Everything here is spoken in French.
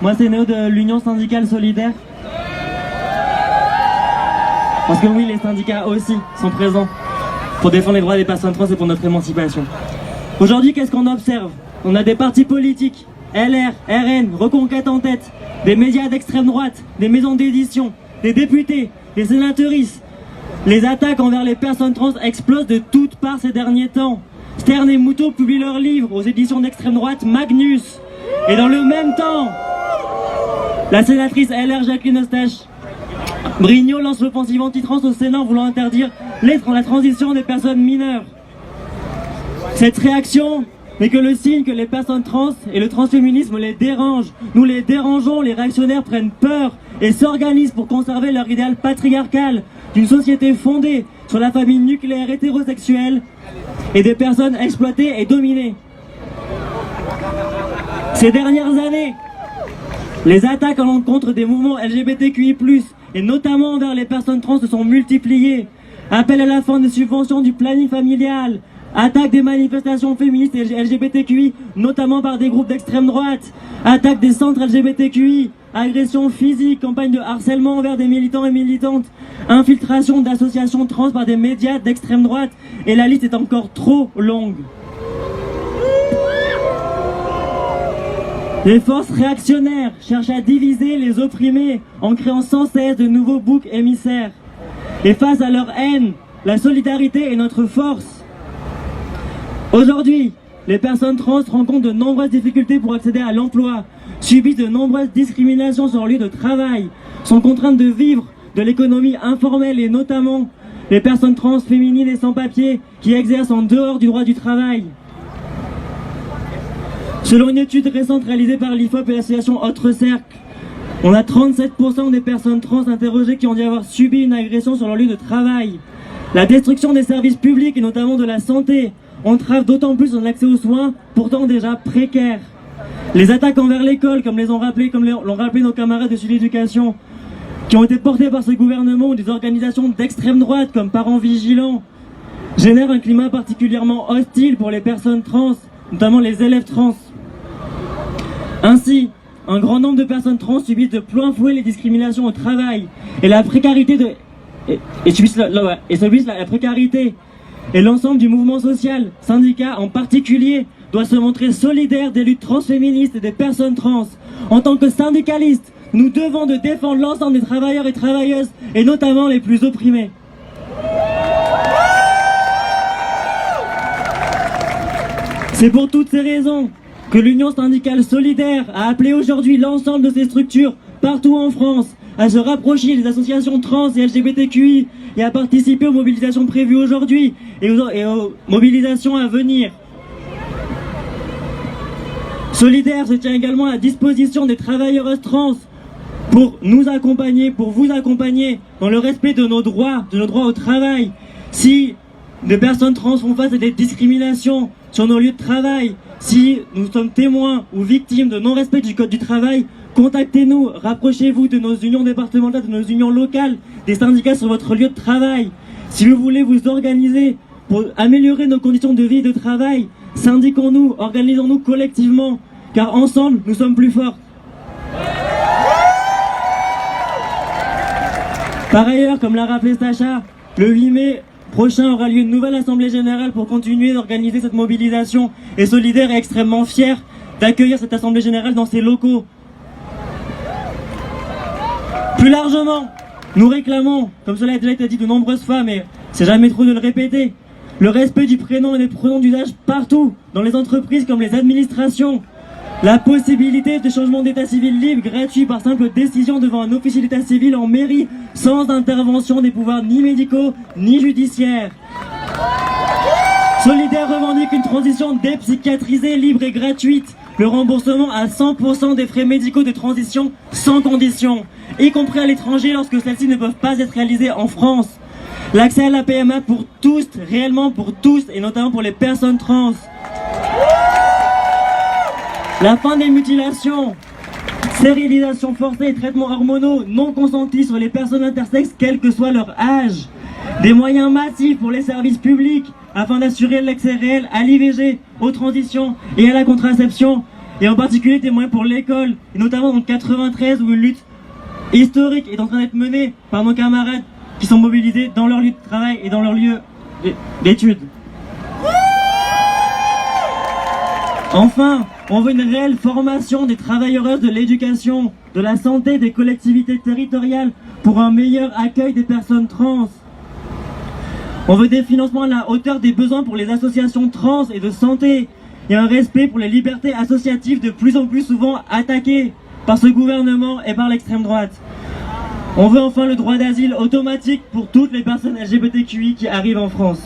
Moi c'est Néo de l'Union syndicale solidaire. Parce que oui, les syndicats aussi sont présents pour défendre les droits des personnes trans et pour notre émancipation. Aujourd'hui, qu'est-ce qu'on observe? On a des partis politiques, LR, RN, Reconquête en tête, des médias d'extrême droite, des maisons d'édition, des députés, des sénatrices. Les attaques envers les personnes trans explosent de toutes parts ces derniers temps. Stern et Moutot publient leurs livres aux éditions d'extrême droite Magnus. Et dans le même temps, la sénatrice LR Jacqueline Eustache Brignot lance l'offensive anti-trans au Sénat en voulant interdire la transition des personnes mineures. Cette réaction n'est que le signe que les personnes trans et le transféminisme les dérangent. Nous les dérangeons, les réactionnaires prennent peur et s'organisent pour conserver leur idéal patriarcal d'une société fondée sur la famille nucléaire hétérosexuelle et des personnes exploitées et dominées. Ces dernières années, les attaques à l'encontre des mouvements LGBTQI+, et notamment envers les personnes trans, se sont multipliées. Appel à la fin des subventions du planning familial, attaque des manifestations féministes et LGBTQI, notamment par des groupes d'extrême droite, attaque des centres LGBTQI, agressions physiques, campagne de harcèlement envers des militants et militantes, infiltration d'associations trans par des médias d'extrême droite, et la liste est encore trop longue. Les forces réactionnaires cherchent à diviser les opprimés en créant sans cesse de nouveaux boucs émissaires. Et face à leur haine, la solidarité est notre force. Aujourd'hui, les personnes trans rencontrent de nombreuses difficultés pour accéder à l'emploi, subissent de nombreuses discriminations sur leur lieu de travail, sont contraintes de vivre de l'économie informelle et notamment les personnes trans féminines et sans-papiers qui exercent en dehors du droit du travail. Selon une étude récente réalisée par l'IFOP et l'association Autre Cercle, on a 37% des personnes trans interrogées qui ont dit avoir subi une agression sur leur lieu de travail. La destruction des services publics et notamment de la santé entrave d'autant plus son accès aux soins, pourtant déjà précaires. Les attaques envers l'école, comme l'ont rappelé nos camarades de Sud Éducation, qui ont été portées par ce gouvernement ou des organisations d'extrême droite comme Parents Vigilants, génèrent un climat particulièrement hostile pour les personnes trans, notamment les élèves trans. Ainsi, un grand nombre de personnes trans subissent de plein fouet les discriminations au travail et la précarité la précarité. Et l'ensemble du mouvement social, syndicats en particulier, doit se montrer solidaire des luttes transféministes et des personnes trans. En tant que syndicalistes, nous devons de défendre l'ensemble des travailleurs et travailleuses, et notamment les plus opprimés. C'est pour toutes ces raisons que l'Union syndicale solidaire a appelé aujourd'hui l'ensemble de ces structures partout en France à se rapprocher des associations trans et LGBTQI et à participer aux mobilisations prévues aujourd'hui et aux mobilisations à venir. Solidaire se tient également à la disposition des travailleuses trans pour nous accompagner, pour vous accompagner dans le respect de nos droits au travail. Si des personnes trans font face à des discriminations sur nos lieux de travail, si nous sommes témoins ou victimes de non-respect du code du travail, contactez-nous, rapprochez-vous de nos unions départementales, de nos unions locales, des syndicats sur votre lieu de travail. Si vous voulez vous organiser pour améliorer nos conditions de vie et de travail, syndiquons-nous, organisons-nous collectivement, car ensemble, nous sommes plus forts. Par ailleurs, comme l'a rappelé Sacha, le 8 mai prochain aura lieu une nouvelle assemblée générale pour continuer d'organiser cette mobilisation et solidaire et extrêmement fier d'accueillir cette assemblée générale dans ses locaux. Plus largement, nous réclamons, comme cela a déjà été dit de nombreuses fois, mais c'est jamais trop de le répéter, le respect du prénom et des pronoms d'usage partout, dans les entreprises comme les administrations. La possibilité de changement d'état civil libre, gratuit, par simple décision devant un officier d'état civil en mairie, sans intervention des pouvoirs ni médicaux ni judiciaires. Solidaire revendique une transition dépsychiatrisée, libre et gratuite. Le remboursement à 100% des frais médicaux de transition sans condition, y compris à l'étranger lorsque celles-ci ne peuvent pas être réalisées en France. L'accès à la PMA pour tous, réellement pour tous, et notamment pour les personnes trans. La fin des mutilations, stérilisation forcée et traitements hormonaux non consentis sur les personnes intersexes, quel que soit leur âge. Des moyens massifs pour les services publics afin d'assurer l'accès réel à l'IVG, aux transitions et à la contraception. et en particulier des moyens pour l'école, et notamment en 93 où une lutte historique est en train d'être menée par nos camarades qui sont mobilisés dans leur lieu de travail et dans leur lieu d'études. Enfin, on veut une réelle formation des travailleuses de l'éducation, de la santé, des collectivités territoriales pour un meilleur accueil des personnes trans. On veut des financements à la hauteur des besoins pour les associations trans et de santé et un respect pour les libertés associatives de plus en plus souvent attaquées par ce gouvernement et par l'extrême droite. On veut enfin le droit d'asile automatique pour toutes les personnes LGBTQI qui arrivent en France.